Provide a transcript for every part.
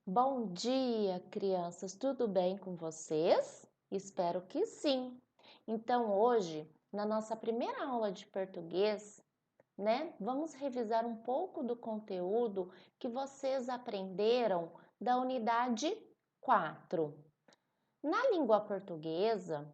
Bom dia, crianças. Tudo bem com vocês? Espero que sim. Então, hoje, na nossa primeira aula de português, vamos revisar um pouco do conteúdo que vocês aprenderam da unidade 4. Na língua portuguesa,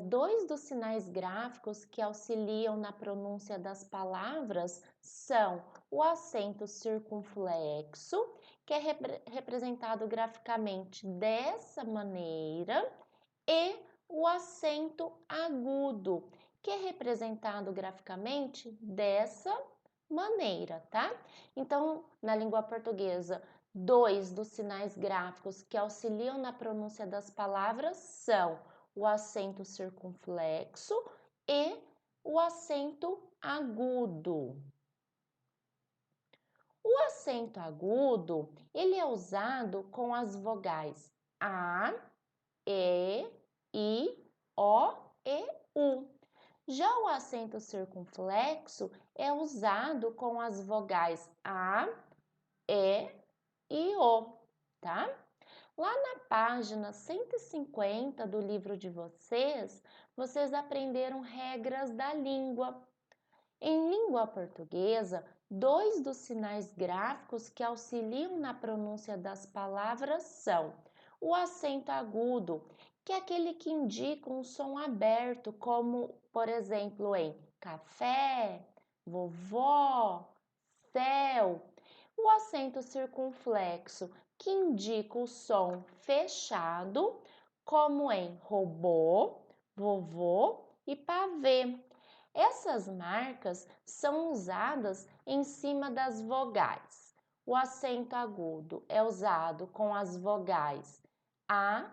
dois dos sinais gráficos que auxiliam na pronúncia das palavras são o acento circunflexo, que é representado graficamente dessa maneira, e o acento agudo, que é representado graficamente dessa maneira, tá? Então, na língua portuguesa, dois dos sinais gráficos que auxiliam na pronúncia das palavras são o acento circunflexo e o acento agudo. O acento agudo, ele é usado com as vogais A, E, I, O e U. Já o acento circunflexo é usado com as vogais A, E e O, tá? Lá na página 150 do livro de vocês, vocês aprenderam regras da língua. Em língua portuguesa, dois dos sinais gráficos que auxiliam na pronúncia das palavras são o acento agudo, que é aquele que indica um som aberto, como, por exemplo, em café, vovó, céu. O acento circunflexo, que indica o som fechado, como em robô, vovô e pavê. Essas marcas são usadas em cima das vogais. O acento agudo é usado com as vogais A,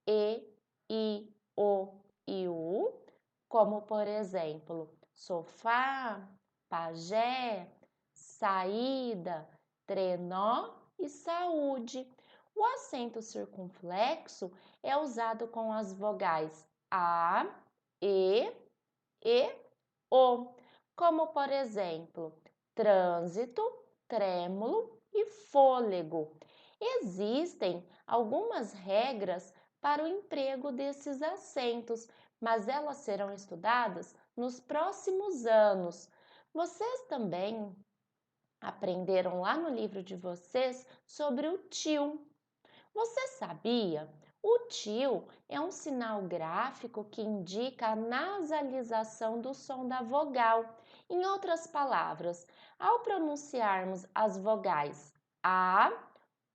E, I, O e U, como por exemplo, sofá, pajé, saída, trenó e saúde. O acento circunflexo é usado com as vogais A, E O, como por exemplo, trânsito, trêmulo e fôlego. Existem algumas regras para o emprego desses acentos, mas elas serão estudadas nos próximos anos. Vocês também aprenderam lá no livro de vocês sobre o tio. Você sabia? O tio é um sinal gráfico que indica a nasalização do som da vogal. Em outras palavras, ao pronunciarmos as vogais A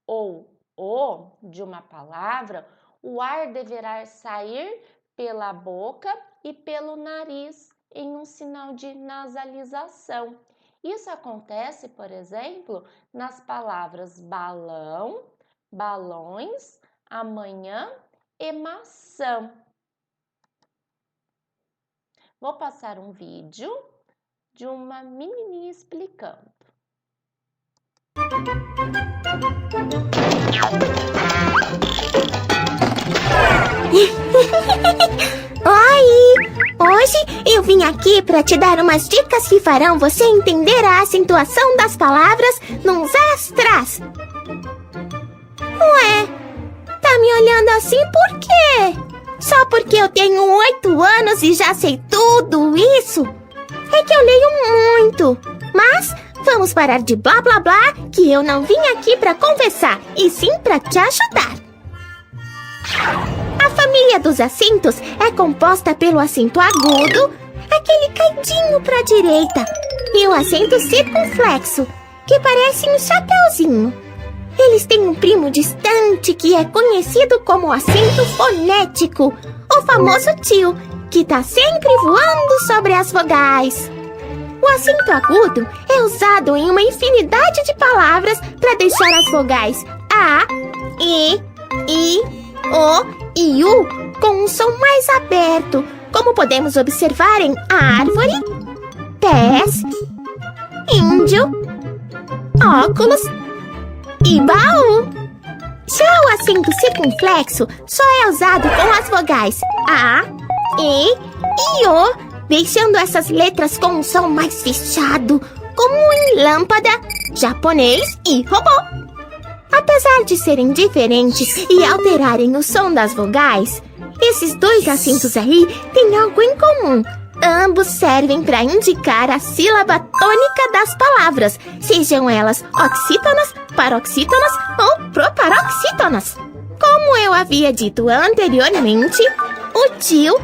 ou O de uma palavra, o ar deverá sair pela boca e pelo nariz em um sinal de nasalização. Isso acontece, por exemplo, nas palavras balão, balões, amanhã e maçã. Vou passar um vídeo de uma menininha explicando. Oi! Hoje eu vim aqui para te dar umas dicas que farão você entender a acentuação das palavras nos astras. Ué, tá me olhando assim por quê? Só porque eu tenho 8 anos e já sei tudo isso? É que eu leio muito. Mas vamos parar de blá blá blá, que eu não vim aqui para conversar, e sim para te ajudar. A família dos acentos é composta pelo acento agudo, aquele caidinho para a direita, e o acento circunflexo, que parece um chapeuzinho. Eles têm um primo distante que é conhecido como acento fonético, o famoso tio, que está sempre voando sobre as vogais. O acento agudo é usado em uma infinidade de palavras para deixar as vogais A, E, I, O e U com um som mais aberto, como podemos observar em árvore, pés, índio, óculos e baú. Já o acento circunflexo só é usado com as vogais A, E e O, deixando essas letras com um som mais fechado, como em lâmpada, japonês e robô. A Apesar de serem diferentes e alterarem o som das vogais, esses dois acentos aí têm algo em comum. Ambos servem para indicar a sílaba tônica das palavras, sejam elas oxítonas, paroxítonas ou proparoxítonas. Como eu havia dito anteriormente, o tio,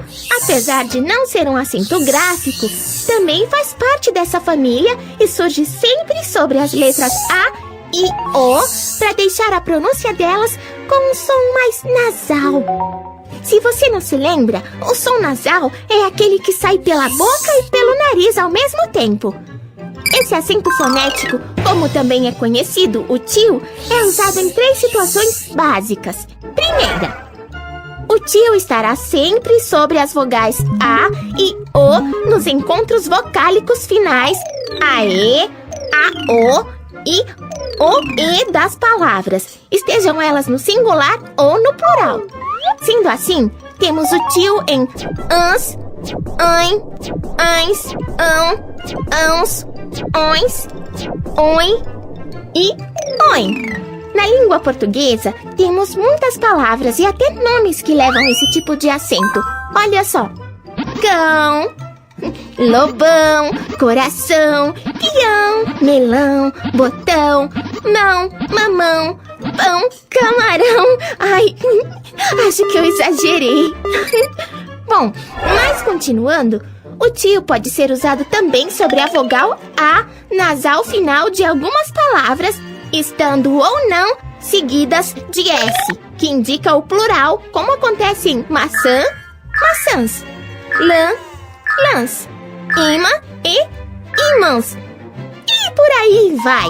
apesar de não ser um acento gráfico, também faz parte dessa família e surge sempre sobre as letras A e O para deixar a pronúncia delas com um som mais nasal. Se você não se lembra, o som nasal é aquele que sai pela boca e pelo nariz ao mesmo tempo. Esse acento fonético, como também é conhecido, o tio, é usado em 3 situações básicas. Primeira, o tio estará sempre sobre as vogais A e O nos encontros vocálicos finais AE, AO e OE das palavras, estejam elas no singular ou no plural. Sendo assim, temos o tio em ans, ãe, ães, ãos, ões, oi e oin. Na língua portuguesa, temos muitas palavras e até nomes que levam esse tipo de acento. Olha só: cão, lobão, coração, peão, melão, botão, mão, mamão, pão, camarão. Ai, acho que eu exagerei. Bom, mas continuando, o tio pode ser usado também sobre a vogal A nasal final de algumas palavras, estando ou não seguidas de S, que indica o plural, como acontece em maçã, maçãs, lã, lãs, imã e ímãs. E por aí vai.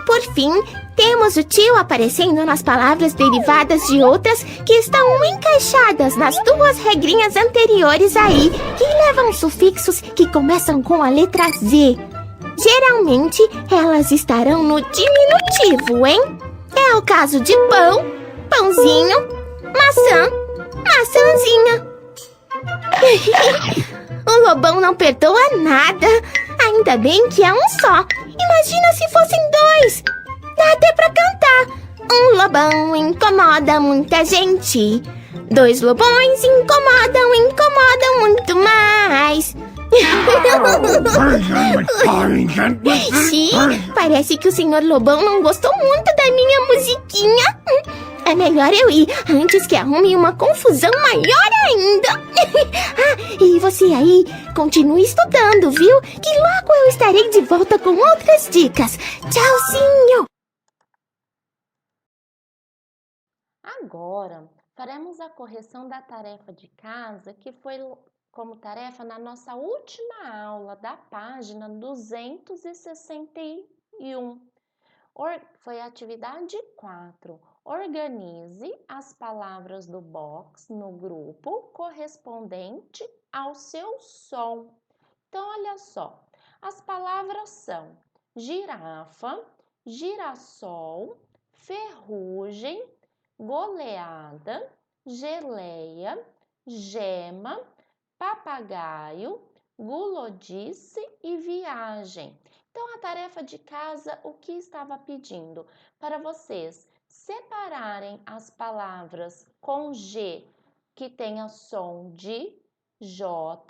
Por fim, temos o tio aparecendo nas palavras derivadas de outras que estão encaixadas nas 2 regrinhas anteriores aí, que levam sufixos que começam com a letra Z. Geralmente, elas estarão no diminutivo, hein? É o caso de pão, pãozinho, maçã, maçãzinha. O lobão não perdoa nada. Ainda bem que é um só. Imagina se fossem 2. Dá até pra cantar. Um lobão incomoda muita gente. 2 lobões incomodam muito mais. Sim, parece que o senhor Lobão não gostou muito da minha musiquinha. É melhor eu ir antes que arrume uma confusão maior ainda. E você aí, continue estudando, viu? Que logo eu estarei de volta com outras dicas. Tchauzinho! Agora, faremos a correção da tarefa de casa, que foi como tarefa na nossa última aula da página 261. Foi a atividade 4. Organize as palavras do box no grupo correspondente ao seu som. Então, olha só, as palavras são girafa, girassol, ferrugem, goleada, geleia, gema, papagaio, gulodice e viagem. Então, a tarefa de casa, o que estava pedindo? Para vocês separarem as palavras com G, que tenha som de J,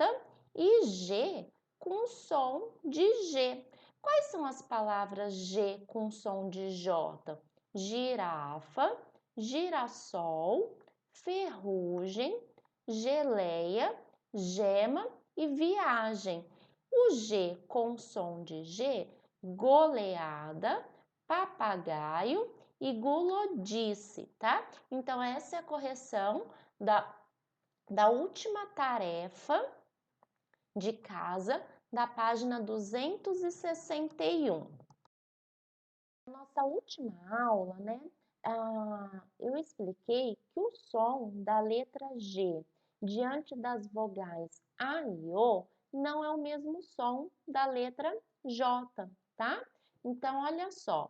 e G com som de G. Quais são as palavras G com som de J? Girafa, girassol, ferrugem, geleia, gema e viagem. O G com som de G, goleada, papagaio e gulodice, tá? Então, essa é a correção da última tarefa de casa da página 261. Nossa última aula, né? Eu expliquei que o som da letra G diante das vogais A e O não é o mesmo som da letra J, tá? Então, olha só,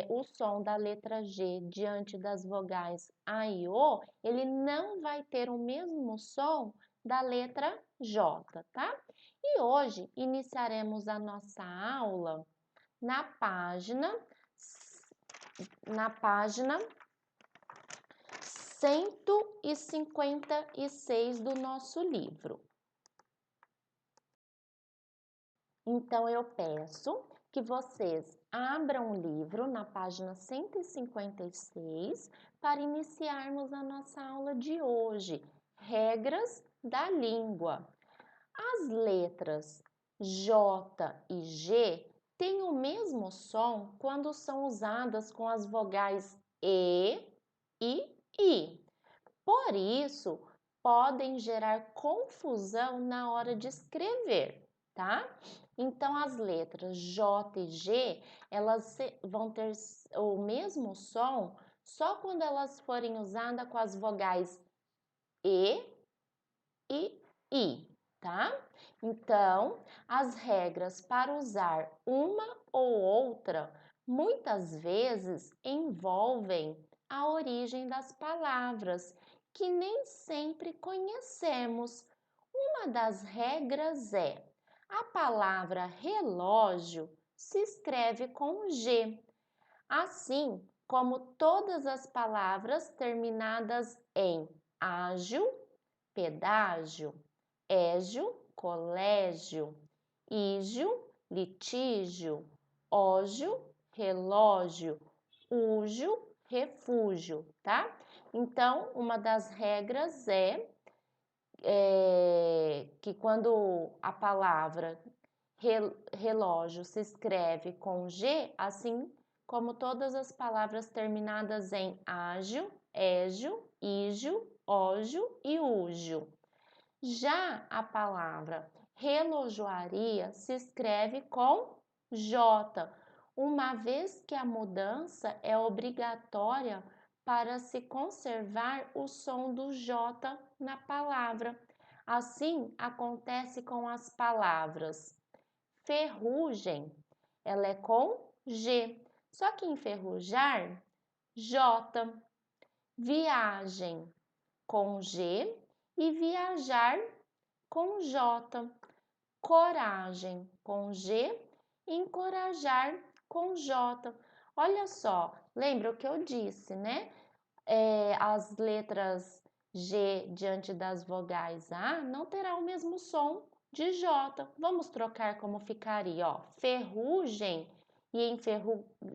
o som da letra G diante das vogais A e O, ele não vai ter o mesmo som da letra J, tá? E hoje iniciaremos a nossa aula na página na página 156 do nosso livro. Então, eu peço que vocês abram o livro na página 156 para iniciarmos a nossa aula de hoje, Regras da Língua. As letras J e G têm o mesmo som quando são usadas com as vogais E e I. Por isso, podem gerar confusão na hora de escrever, tá? Então, as letras J e G, elas vão ter o mesmo som só quando elas forem usadas com as vogais E e I, tá? Então, as regras para usar uma ou outra muitas vezes envolvem a origem das palavras, que nem sempre conhecemos. Uma das regras é: a palavra relógio se escreve com G, assim como todas as palavras terminadas em ágil, pedágio, égio, colégio, ígio, litígio, ógio, relógio, úgio, refúgio, tá? Então, uma das regras é que quando a palavra relógio se escreve com G, assim como todas as palavras terminadas em ágil, égio, ígio, ógio e úgio. Já a palavra relojoaria se escreve com J, uma vez que a mudança é obrigatória para se conservar o som do J na palavra. Assim acontece com as palavras ferrugem, ela é com G, só que enferrujar, J. Viagem, com G, e viajar, com J. Coragem, com G, e encorajar, com J. Olha só, lembra o que eu disse, né? As letras G diante das vogais A não terá o mesmo som de J. Vamos trocar como ficaria, ó. Ferrugem, e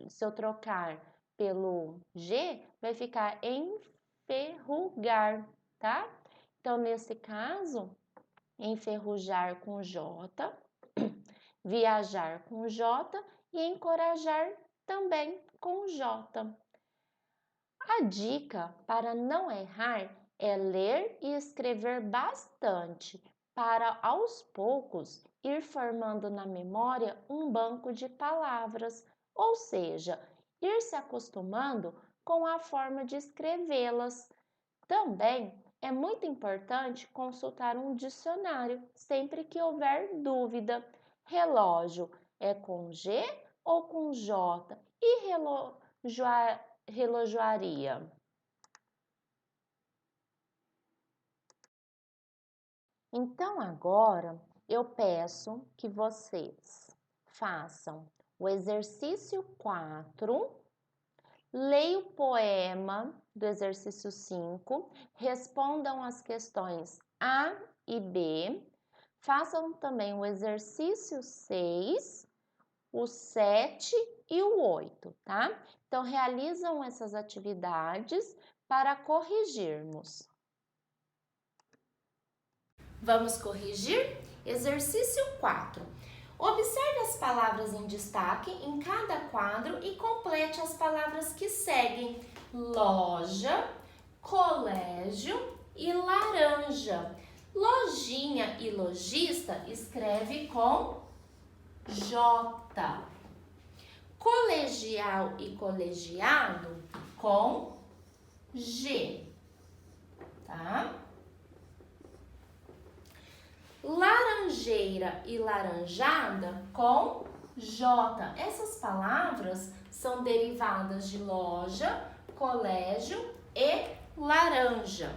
se eu trocar pelo G, vai ficar enferrugar, tá? Então, nesse caso, enferrujar com J, viajar com J e encorajar também com J. A dica para não errar é ler e escrever bastante, para aos poucos ir formando na memória um banco de palavras, ou seja, ir se acostumando com a forma de escrevê-las. Também é muito importante consultar um dicionário sempre que houver dúvida. Relógio é com G ou com J? E relojoaria? Então, agora eu peço que vocês façam o exercício 4, leiam o poema do exercício 5, respondam as questões A e B, façam também o exercício 6, o 7 e o 8, tá? Então, realizam essas atividades para corrigirmos. Vamos corrigir? Exercício 4. Observe as palavras em destaque em cada quadro e complete as palavras que seguem: loja, colégio e laranja. Lojinha e lojista escreve com J. Colegial e colegiado com G, tá? Laranjeira e laranjada com J. Essas palavras são derivadas de loja, colégio e laranja.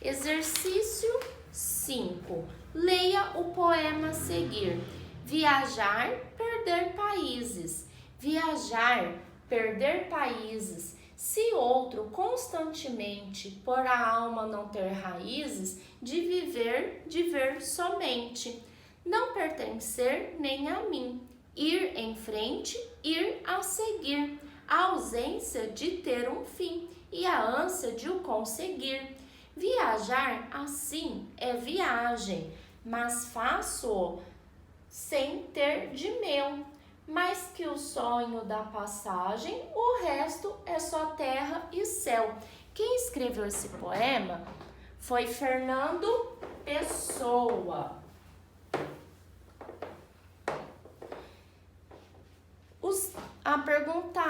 Exercício 5. Leia o poema a seguir. Viajar, perder países. Viajar perder países, se outro constantemente por a alma não ter raízes, de ver somente, não pertencer nem a mim, ir em frente, ir a seguir, a ausência de ter um fim e a ânsia de o conseguir. Viajar, assim, é viagem, mas faço-o sem ter de meu. Mais que o sonho da passagem, o resto é só terra e céu. Quem escreveu esse poema foi Fernando Pessoa. A pergunta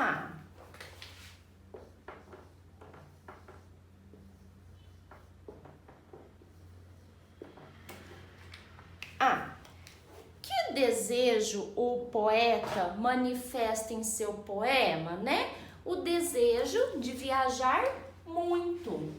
A. Que desejo o poeta manifesta em seu poema, né? O desejo de viajar muito.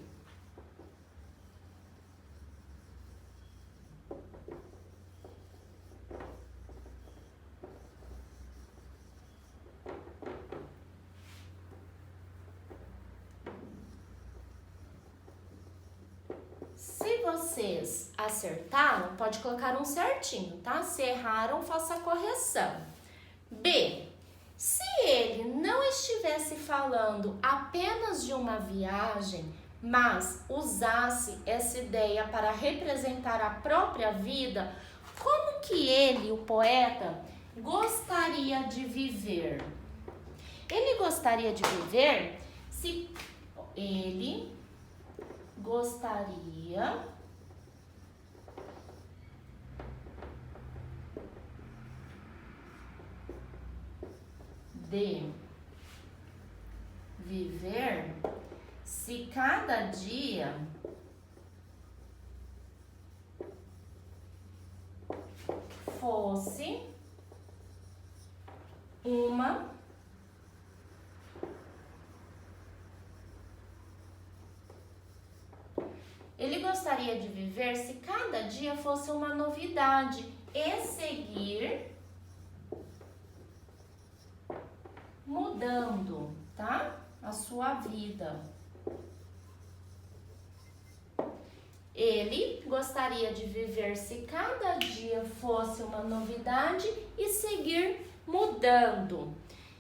Se vocês acertaram, pode colocar um certinho, tá? Se erraram, faça a correção. B. Se ele não estivesse falando apenas de uma viagem, mas usasse essa ideia para representar a própria vida, como que ele, o poeta, gostaria de viver? Ele gostaria de viver se ele gostaria de viver se cada dia fosse uma Ele gostaria de viver se cada dia fosse uma novidade e seguir mudando, tá? A sua vida. Ele gostaria de viver se cada dia fosse uma novidade e seguir mudando.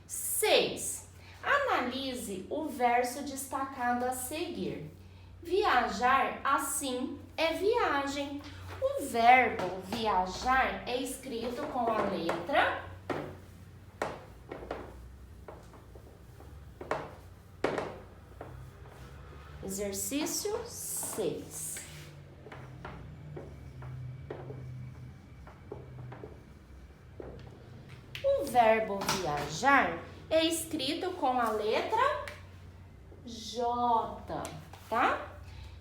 6. Analise o verso destacado a seguir. Viajar, assim, é viagem. O verbo viajar é escrito com a letra exercício 6. O verbo viajar é escrito com a letra J, tá?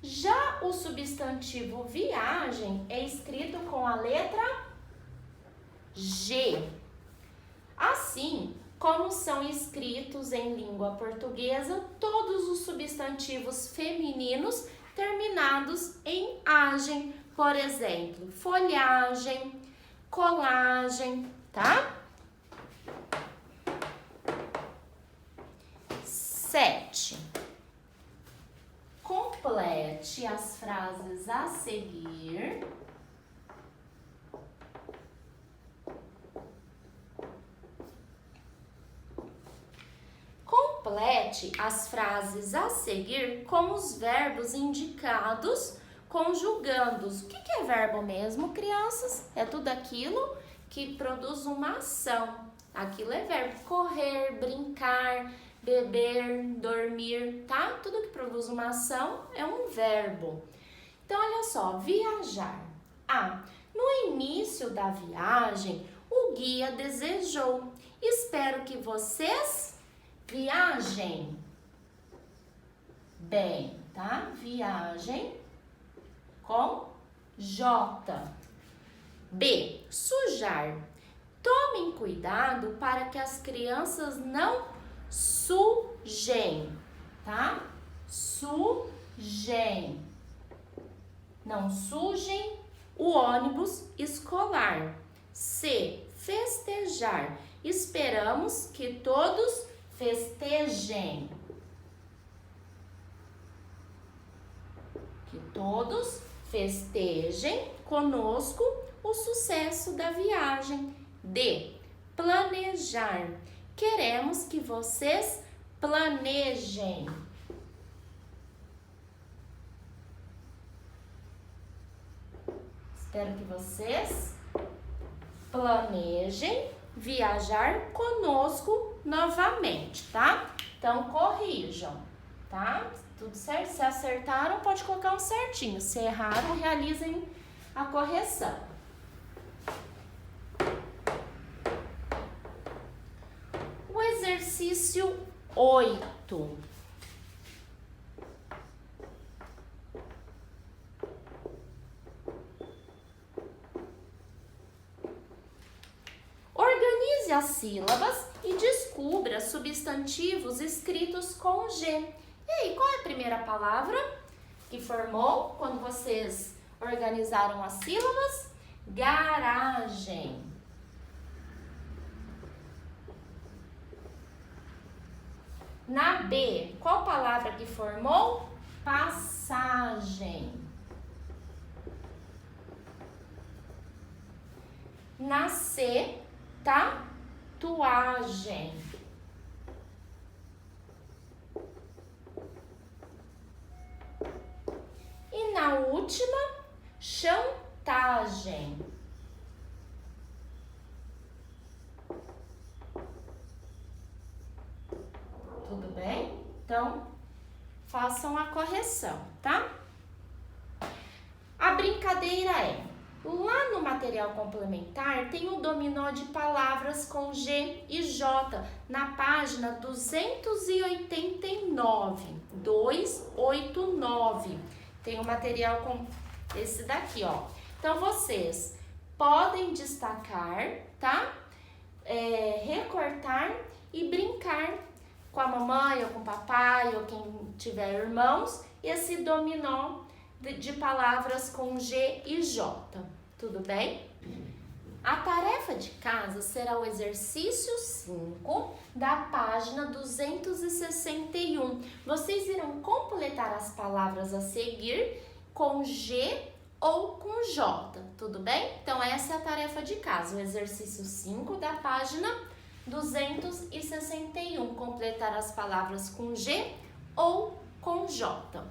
Já o substantivo viagem é escrito com a letra G. Assim como são escritos em língua portuguesa todos os substantivos femininos terminados em agem, por exemplo, folhagem, colagem, tá? 7. Complete as frases a seguir. Complete as frases a seguir com os verbos indicados, conjugando-os. O que é verbo mesmo, crianças? É tudo aquilo que produz uma ação. Aquilo é verbo. Correr, brincar, beber, dormir, tá? Tudo que produz uma ação é um verbo. Então, olha só, viajar. No início da viagem, o guia desejou: espero que vocês viajem bem, tá? Viagem com J. B. Sujar. Tomem cuidado para que as crianças não sujem, tá? Sujem. Não sujem o ônibus escolar. C. Festejar. Esperamos que todos festejem. Que todos festejem conosco o sucesso da viagem. D, planejar. Queremos que vocês planejem. Espero que vocês planejem viajar conosco novamente, tá? Então, corrijam, tá? Tudo certo? Se acertaram, pode colocar um certinho. Se erraram, realizem a correção. O exercício 8. Organize as sílabas e descubra substantivos escritos com G. E aí, qual é a primeira palavra que formou quando vocês organizaram as sílabas? Garagem. Na B, qual palavra que formou? Passagem. Na C, tatuagem. E na última, chantagem. Tudo bem? Então, façam a correção, tá? A brincadeira é, lá no material complementar tem o dominó de palavras com G e J na página 289, 289. Tem o material com esse daqui, ó. Então, vocês podem destacar, tá? Recortar e brincar com a mamãe ou com o papai ou quem tiver irmãos, esse dominó de palavras com G e J. Tudo bem? A tarefa de casa será o exercício 5 da página 261. Vocês irão completar as palavras a seguir com G ou com J, tudo bem? Então, essa é a tarefa de casa, o exercício 5 da página 261. Completar as palavras com G ou com J.